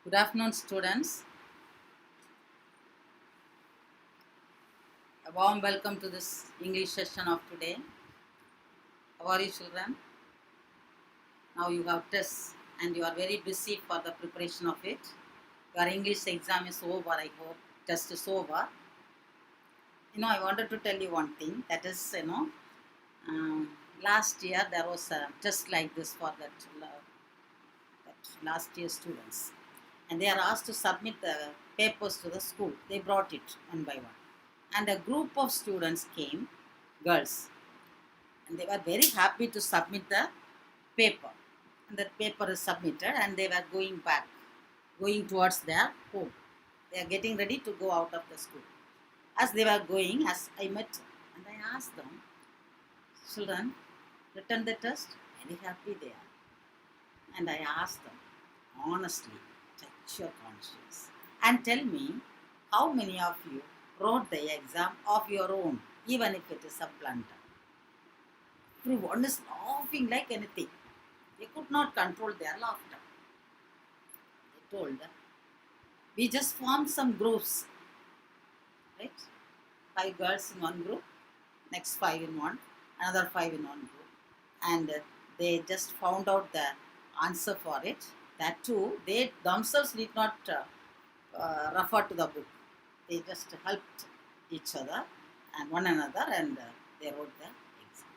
Good afternoon, students. A warm welcome to this English session of today. How are you, children? Now you have tests and you are very busy for the preparation of it. Your English exam is over, I hope. Test is over. I wanted to tell you one thing. That is, last year there was a test like this for that last year students. And they are asked to submit the papers to the school. They brought it one by one. And a group of students came, girls, and they were very happy to submit the paper. And that paper is submitted and they were going towards their home. They are getting ready to go out of the school. As they were going, as I met and I asked them, children, written the test? Very happy they are. And I asked them, honestly, touch your conscience and tell me how many of you wrote the exam of your own, even if it is a blunder. Everyone is laughing like anything. They could not control their laughter. They told, we just formed some groups, right? 5 girls in one group, next 5 in one, another 5 in one group. And they just found out the answer for it. That too, they themselves did not refer to the book. They just helped each other and one another and they wrote the exam.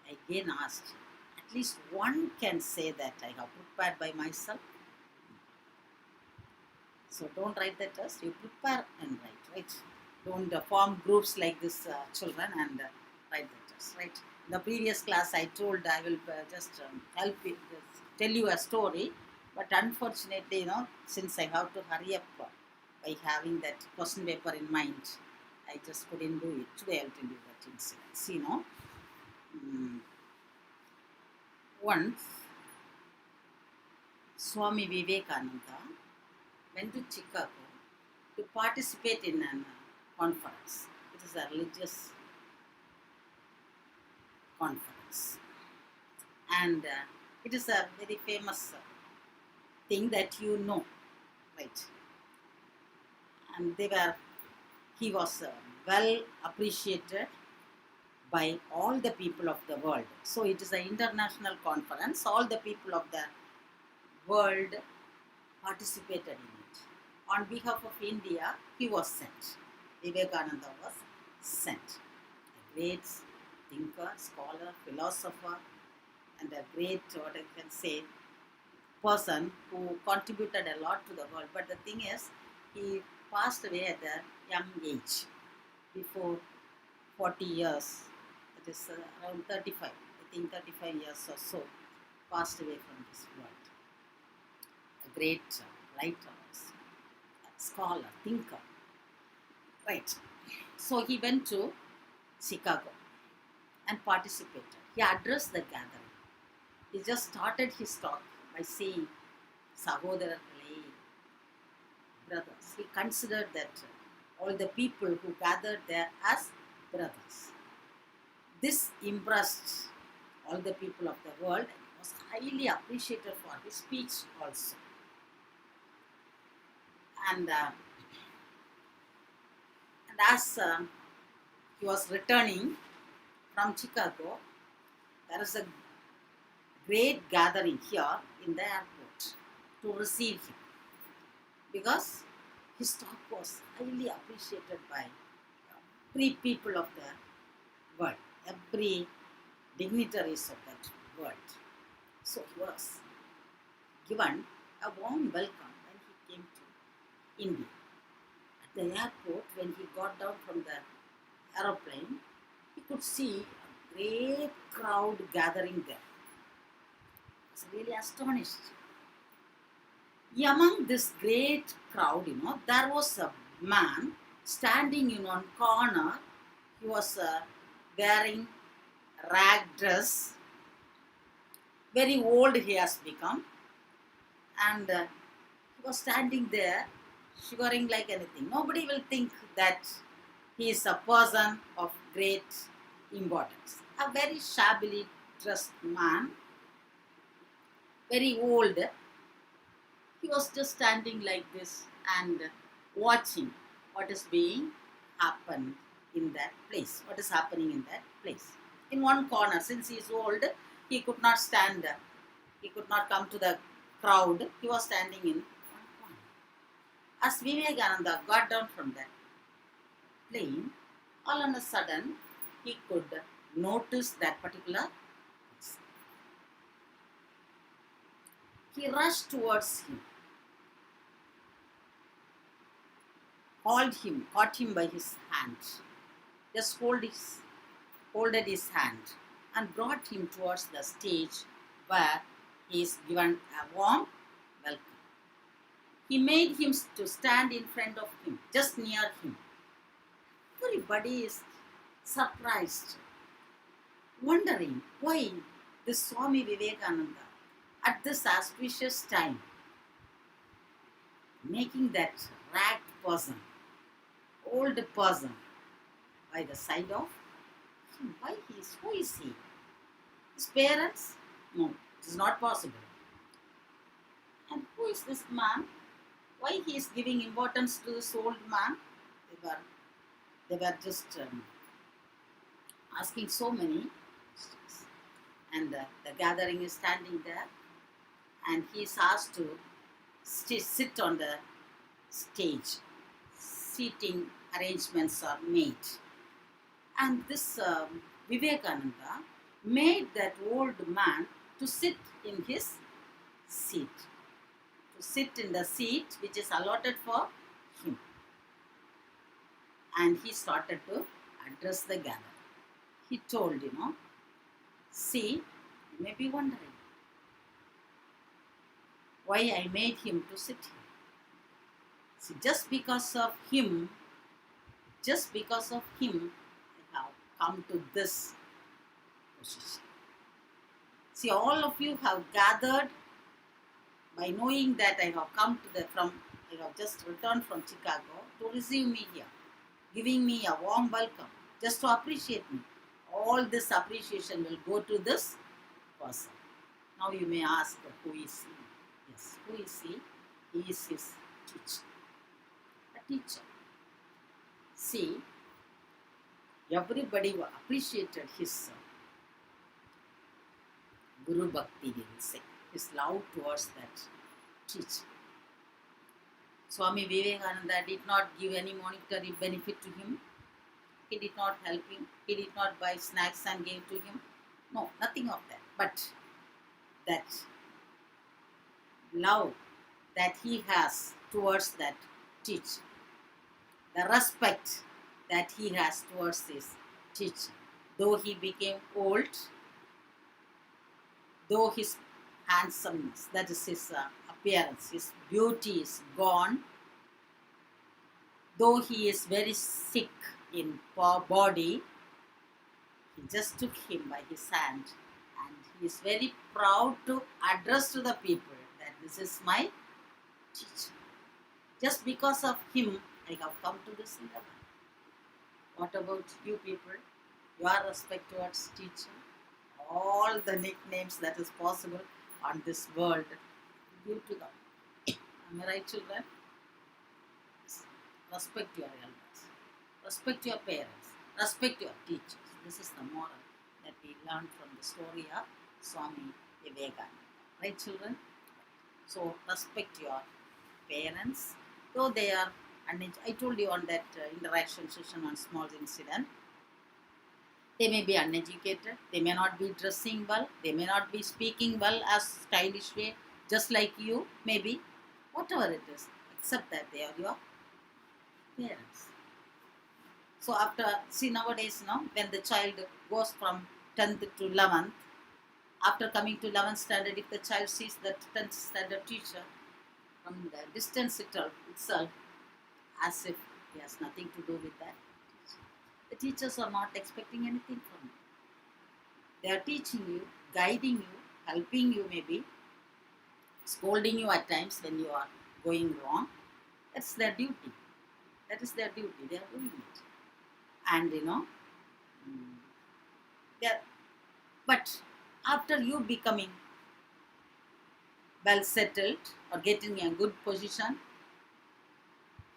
I again asked, at least one can say that I have prepared by myself. So don't write the test, you prepare and write, right? Don't form groups like this, children, and write the test, right? In the previous class, I told I will just help you, tell you a story, but unfortunately, since I have to hurry up by having that question paper in mind, I just couldn't do it. Today I'll tell you that incident. Once Swami Vivekananda went to Chicago to participate in a conference. It is a religious conference. And it is a very famous thing that you know, right? And he was well appreciated by all the people of the world. So it is an international conference. All the people of the world participated in it. On behalf of India, he was sent. Vivekananda was sent. A great thinker, scholar, philosopher, and a great, what I can say, person who contributed a lot to the world. But the thing is, he passed away at a young age, before 40 years, that is around 35, I think 35 years or so, passed away from this world. A great writer, scholar, thinker, right? So he went to Chicago and participated. He addressed the gathering. He just started his talk by saying, Sahodarale, brothers. He considered that all the people who gathered there as brothers. This impressed all the people of the world and was highly appreciated for his speech also. And as he was returning from Chicago, there is a great gathering here in the airport to receive him, because his talk was highly appreciated by every people of the world, every dignitaries of that world. So he was given a warm welcome when he came to India. At the airport, when he got down from the aeroplane, he could see a great crowd gathering there. He was really astonished. Among this great crowd, there was a man standing in one corner. He was wearing a rag dress. Very old he has become. And he was standing there, shivering like anything. Nobody will think that he is a person of great importance. A very shabbily dressed man, very old, He was just standing like this and watching what is being happened in that place. What is happening in that place? In one corner, since he is old, he could not stand. He could not come to the crowd. He was standing in one corner. As Vivekananda got down from that plane, all on a sudden he could notice that particular place. He rushed towards him, caught him by his hand, just holded his hand and brought him towards the stage where he is given a warm welcome. He made him to stand in front of him, just near him. Everybody is surprised, wondering why this Swami Vivekananda at this auspicious time making that ragged person, old person by the side of him. Who is he? His parents? No, it is not possible. And who is this man? Why he is giving importance to this old man? They were just asking so many questions. And the gathering is standing there, and he is asked to sit on the stage. Seating arrangements are made. And this Vivekananda made that old man to sit in his seat. To sit in the seat which is allotted for him. And he started to address the gathering. He told, see, you may be wondering why I made him to sit here. See, just because of him, I have come to this position. See, all of you have gathered by knowing that I have just returned from Chicago to receive me here, giving me a warm welcome, just to appreciate me. All this appreciation will go to this person. Now you may ask, who is he? Yes, who is he? He is his teacher. A teacher. See, everybody appreciated his Guru Bhakti, we will say, his love towards that teacher. Swami Vivekananda did not give any monetary benefit to him. He did not help him. He did not buy snacks and gave to him. No, nothing of that. But that love that he has towards that teacher, the respect that he has towards his teacher, though he became old, though his handsomeness, that is his appearance, his beauty is gone, though he is very sick in body, he just took him by his hand and he is very proud to address to the people that this is my teacher. Just because of him, I have come to this level. What about you people? Your respect towards teacher? All the nicknames that is possible on this world, give to them. Am I right, children? Respect your elders. Respect your parents. Respect your teachers. This is the moral that we learned from the story of Swami Vivekananda. Right, children? So, respect your parents, though they are I told you on that interaction session on small incident, they may be uneducated, they may not be dressing well, they may not be speaking well as stylish way, just like you, maybe, whatever it is, except that they are your parents. So see nowadays, when the child goes from 10th to 11th, after coming to 11th standard, if the child sees the 10th standard teacher from the distance itself, as if he has nothing to do with that. The teachers are not expecting anything from you. They are teaching you, guiding you, helping you maybe, scolding you at times when you are going wrong. That's their duty. That is their duty. They are doing it. And but after you becoming well settled or getting a good position?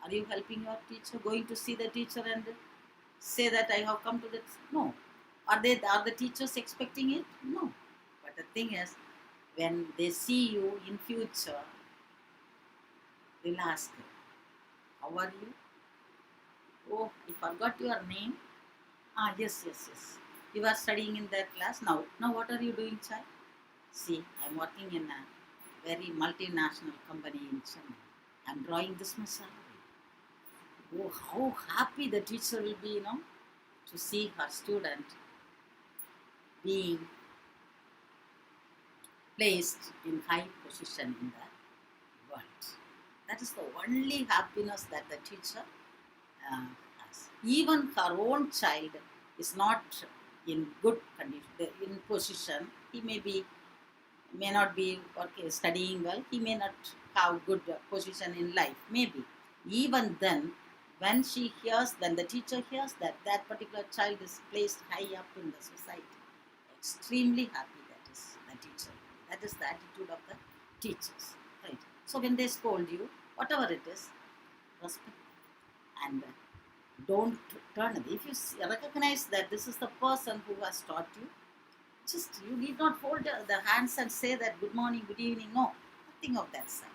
Are you helping your teacher? Going to see the teacher and say that I have come to that? No. Are the teachers expecting it? No. But the thing is, when they see you in future, they'll ask, how are you? Oh, I forgot your name. Ah, yes, yes, yes. You are studying in that class. Now what are you doing, child? See, I'm working in a very multinational company in Chennai. I'm drawing this much salary. Oh, how happy the teacher will be, to see her student being placed in high position in the world. That is the only happiness that the teacher has. Even her own child is not in good condition, in position. He may not be studying well. He may not have good position in life. Maybe even then, when the teacher hears that that particular child is placed high up in the society, extremely happy that is the teacher. That is the attitude of the teachers, right? So when they scold you, whatever it is, respect and don't turn away. If you recognize that this is the person who has taught you, you need not fold the hands and say that good morning, good evening. No, nothing of that sort.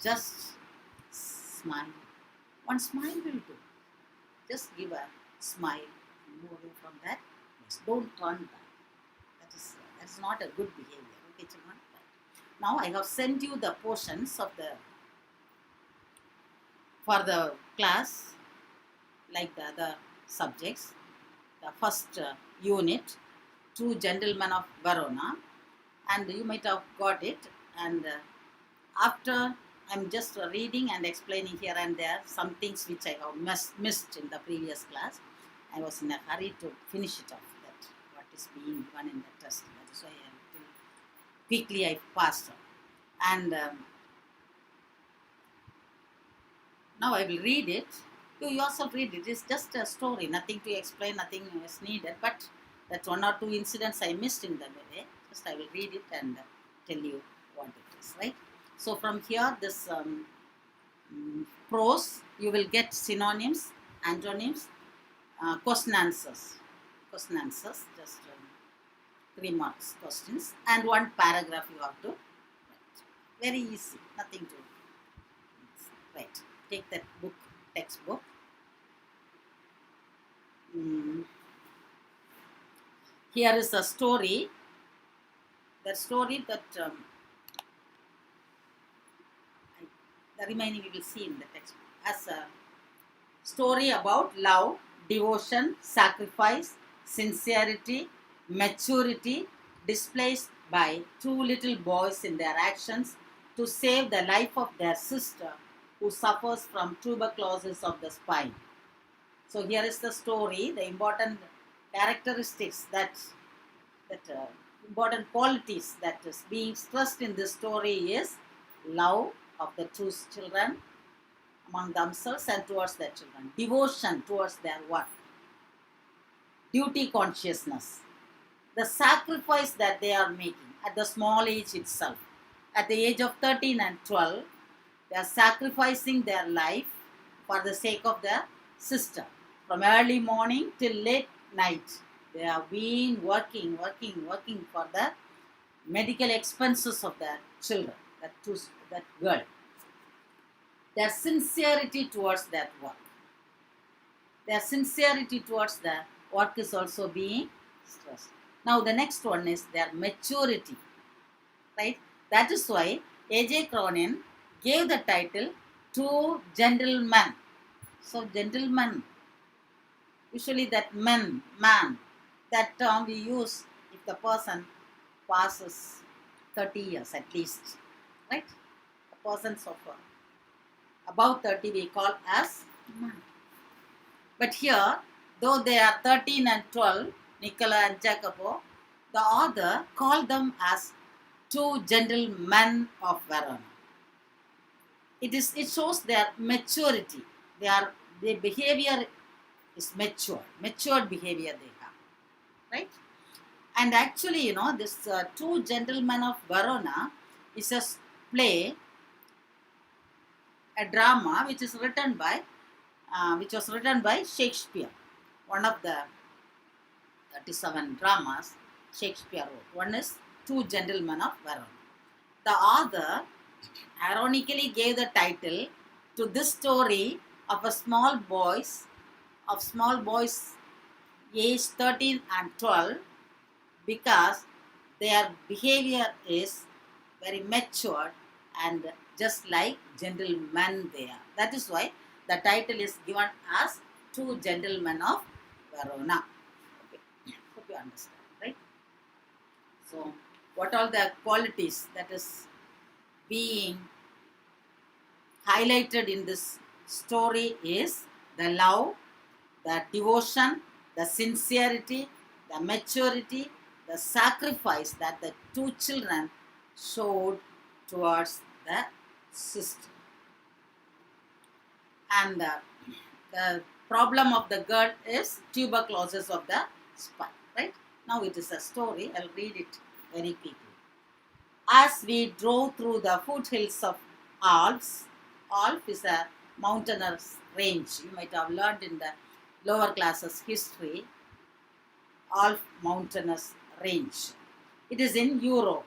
Just smile. One smile will do. Just give a smile. Move away from that. Yes, don't turn back. That is not a good behavior. Okay, children. Right. Now I have sent you the portions for the class, like the other subjects. The first unit, Two Gentlemen of Verona, and you might have got it. And after I'm just reading and explaining here and there some things which I have missed in the previous class. I was in a hurry to finish it off, that what is being given in the test. That is why quickly I passed on. And now I will read it. You yourself read it. It's just a story, nothing to explain, nothing is needed. But that one or two incidents I missed in the way. Just I will read it and tell you what it is, right? So from here, this prose, you will get synonyms, antonyms, question answers, just 3 marks questions, and one paragraph you have to write. Very easy, nothing to write. Take that book, textbook. Here is a story. The story that the remaining we will see in the textbook as a story about love, devotion, sacrifice, sincerity, maturity displayed by two little boys in their actions to save the life of their sister who suffers from tuberculosis of the spine. So here is the story. The important characteristics important qualities that is being stressed in this story is love of the two children among themselves and towards their children, devotion towards their work, duty consciousness, the sacrifice that they are making at the small age itself. At the age of 13 and 12, they are sacrificing their life for the sake of their sister. From early morning till late night, they have been working for the medical expenses of their children, that girl. Their sincerity towards that work. Their sincerity towards the work is also being stressed. Now the next one is their maturity, right? That is why A.J. Cronin gave the title Two Gentlemen. So gentleman, usually that man, that term we use if the person passes 30 years at least, right? The persons of above 30 we call as man. But here, though they are 13 and 12, Nicola and Jacopo, the author called them as two gentlemen of Verona. It shows their maturity. Their behavior is matured behavior they have, right? And actually, this two gentlemen of Verona is a play, a drama which is written by which was written by Shakespeare. One of the 37 dramas Shakespeare wrote. One is Two Gentlemen of Verona. The author ironically gave the title to this story of small boys aged 13 and 12 because their behavior is very matured and just like gentlemen they are. That is why the title is given as Two Gentlemen of Verona. Okay. Hope you understand, right? So, what are the qualities that is being highlighted in this story is the love, the devotion, the sincerity, the maturity, the sacrifice that the two children showed towards the sister. And the problem of the girl is tuberculosis of the spine, right? Now it is a story. I'll read it very quickly. As we drove through the foothills of Alps, Alp is a mountainous range. You might have learned in the lower classes history, Alp mountainous range. It is in Europe.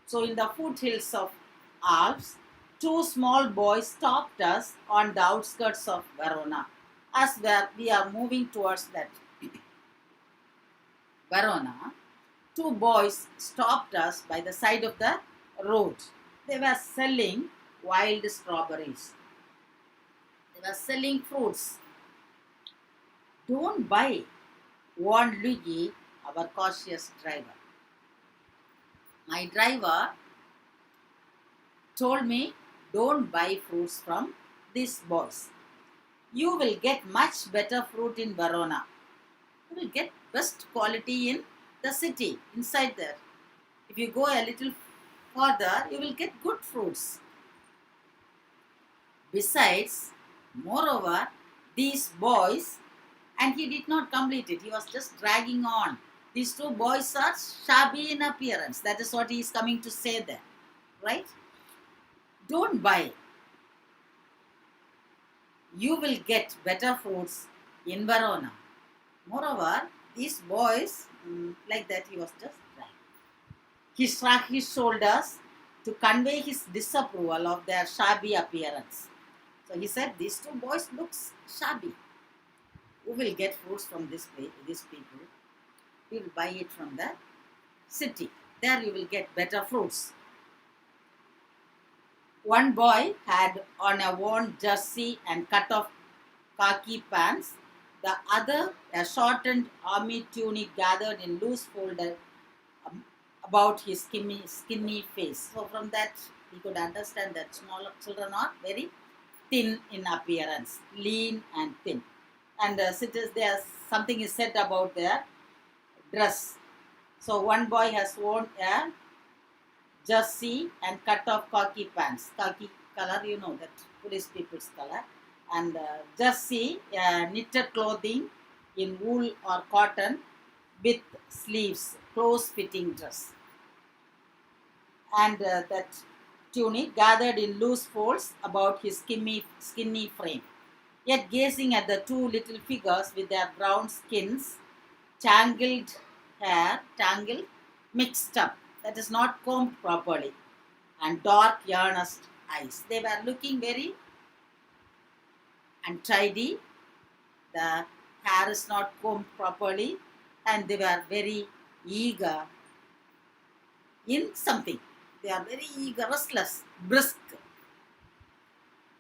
So in the foothills of Alps, two small boys stopped us on the outskirts of Verona. As we are moving towards that Verona, two boys stopped us by the side of the road. They were selling wild strawberries. They were selling fruits. Don't buy, warned Luigi, our cautious driver. My driver told me, don't buy fruits from these boys. You will get much better fruit in Verona. You will get best quality in the city, inside there. If you go a little further, you will get good fruits. Besides, moreover, these boys, and he did not complete it, he was just dragging on. These two boys are shabby in appearance. That is what he is coming to say there, right? Don't buy. You will get better fruits in Verona. Moreover, these boys, like that, he was just dragging. He shrugged his shoulders to convey his disapproval of their shabby appearance. So he said, these two boys looks shabby. Who will get fruits from these people? You will buy it from the city. There you will get better fruits. One boy had on a worn jersey and cut off khaki pants. The other a shortened army tunic gathered in loose folded about his skinny face. So from that he could understand that small children are very thin in appearance, lean and thin. And there something is said about their dress. So one boy has worn a jersey and cut off khaki pants. Khaki color, you know that police people's color. And jersey, knitted clothing in wool or cotton with sleeves, close fitting dress. And that tunic gathered in loose folds about his skinny frame. Yet gazing at the two little figures with their brown skins, tangled hair, mixed up, that is not combed properly, and dark earnest eyes. They were looking very untidy. The hair is not combed properly, and they were very eager in something. They are very eager, restless, brisk.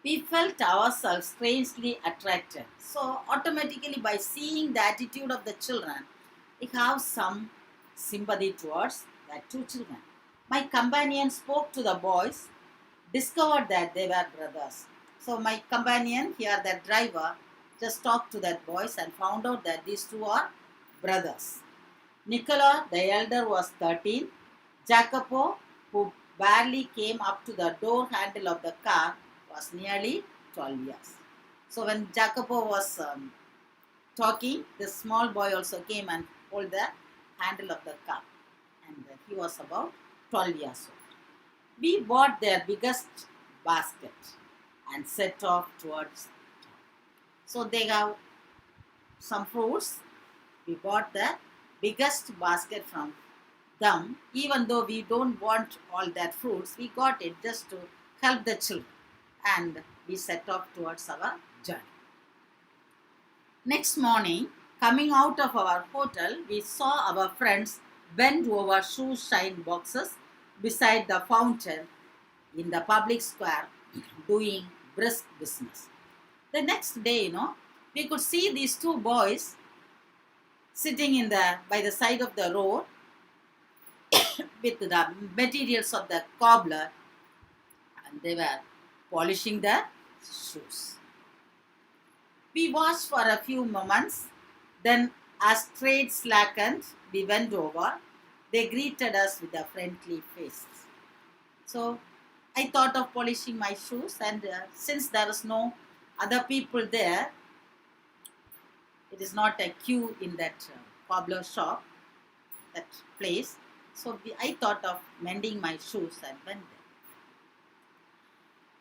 We felt ourselves strangely attracted. So automatically by seeing the attitude of the children, we have some sympathy towards the two children. My companion spoke to the boys, discovered that they were brothers. So my companion, here the driver, just talked to that boys and found out that these two are brothers. Nicola, the elder, was 13. Jacopo, who barely came up to the door handle of the car, was nearly 12 years. So when Jacopo was talking, the small boy also came and held the handle of the car. And he was about 12 years old. We bought their biggest basket and set off towards town. So they have some fruits. We bought the biggest basket from them. Even though we don't want all that fruits, we got it just to help the children. And we set off towards our journey. Next morning, coming out of our hotel, we saw our friends bend over shoe shine boxes beside the fountain in the public square doing brisk business. The next day, we could see these two boys sitting by the side of the road with the materials of the cobbler, and they were polishing their shoes. We watched for a few moments, then as trade slackened, we went over. They greeted us with a friendly faces. So I thought of polishing my shoes, and since there is no other people there, it is not a queue in that cobbler shop, that place. So I thought of mending my shoes and went there.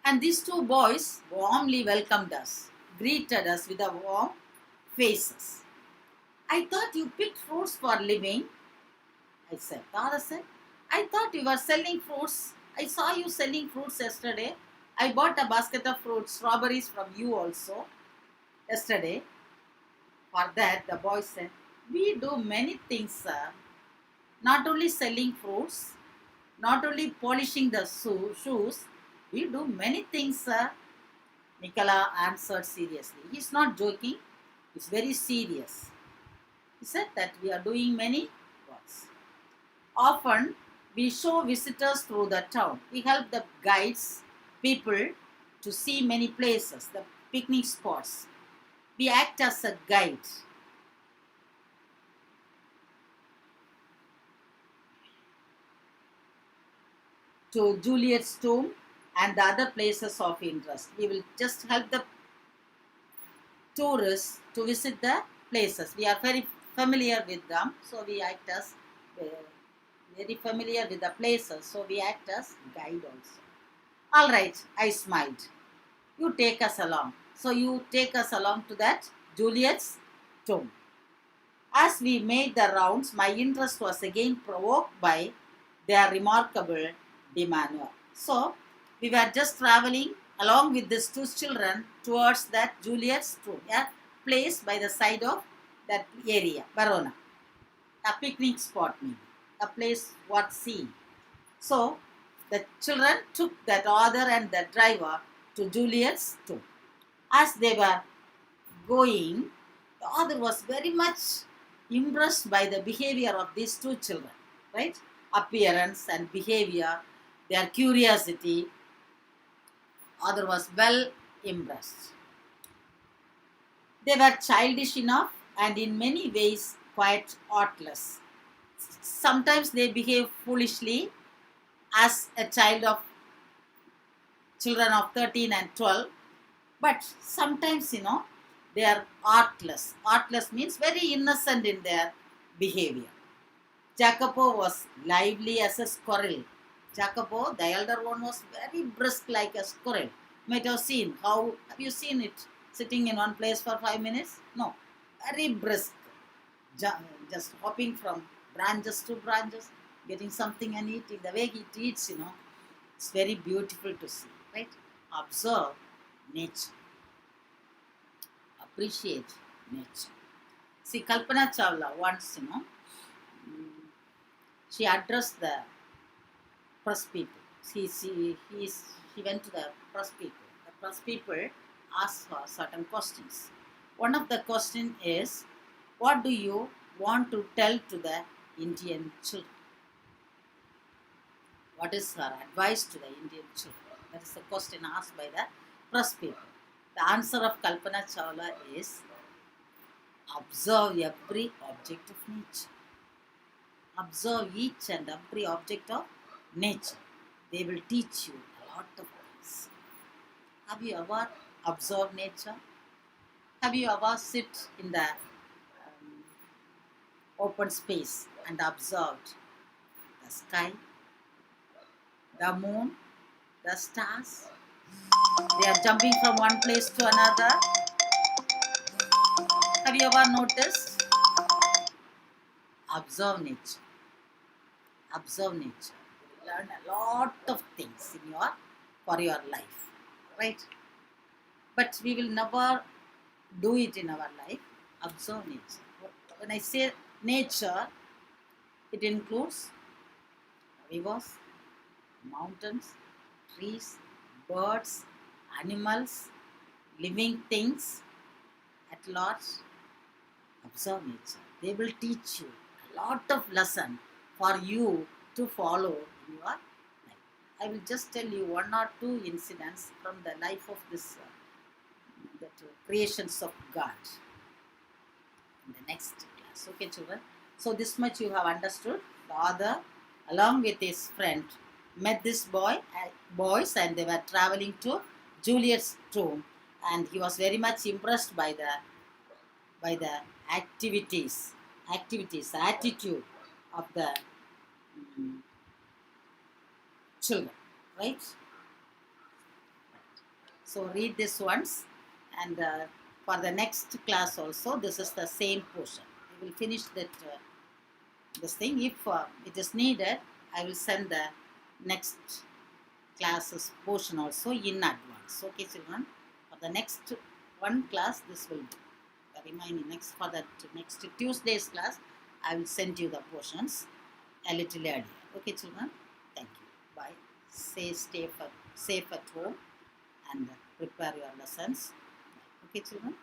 And these two boys warmly welcomed us, greeted us with a warm faces. I thought you picked fruits for living, I said. Tara said, I thought you were selling fruits. I saw you selling fruits yesterday. I bought a basket of fruits, strawberries from you also yesterday. For that, the boy said, we do many things, sir. Not only selling fruits, not only polishing the shoes, we do many things, sir. Nicola answered seriously. He's not joking. He's very serious. He said that we are doing many works. Often, we show visitors through the town. We help the guides, people to see many places, the picnic spots. We act as a guide. To Juliet's tomb and the other places of interest. We will just help the tourists to visit the places. We are very familiar with them, so we act as very familiar with the places, so we act as guide also. All right, I smiled. You take us along. So you take us along to that Juliet's tomb. As we made the rounds, my interest was again provoked by their remarkable demeanor. So we were just traveling along with these two children towards that Juliet's tomb, a place by the side of that area, Verona, a picnic spot maybe, a place worth seeing. So the children took that author and the driver to Juliet's tomb. As they were going, the author was very much impressed by the behavior of these two children, right? Appearance and behavior, their curiosity. Author was well impressed. They were childish enough and in many ways quite artless. Sometimes they behave foolishly as a child of children of 13 and 12, but sometimes they are artless. Artless means very innocent in their behavior. Jacopo was lively as a squirrel. Jacopo, the elder one, was very brisk like a squirrel. You might have seen have you seen it sitting in one place for 5 minutes? No, very brisk, just hopping from branches to branches, getting something and eating. The way he eats, it's very beautiful to see, right? Observe nature. Appreciate nature. See, Kalpana Chawla once, she addressed the press people. He went to the press people. The press people asked her certain questions. One of the questions is, what do you want to tell to the Indian children? What is her advice to the Indian children? That is the question asked by the press people. The answer of Kalpana Chawla is, observe every object of nature. Observe each and every object of nature. They will teach you a lot of things. Have you ever observed nature? Have you ever sit in the open space and observed the sky, the moon, the stars. They are jumping from one place to another. Have you ever noticed? Observe nature. Observe nature. You will learn a lot of things in for your life, right? But we will never do it in our life. Observe nature. When I say nature, it includes rivers, mountains, trees, birds, animals, living things at large. Observe nature. They will teach you a lot of lesson for you to follow in your life. I will just tell you one or two incidents from the life of this creations of God in the next class. Okay, children. So this much you have understood. The author, along with his friend, met this boys, and they were traveling to Juliet's tomb, and he was very much impressed by the attitude of the children, right? So read this once, and for the next class also, this is the same portion. We will finish that this thing. If it is needed, I will send the next classes portion also in advance. Okay, children. For the next one class, this will be the remaining. For the next Tuesday's class, I will send you the portions a little earlier. Okay, children. Thank you. Bye. Stay safe at home and prepare your lessons. Okay, children.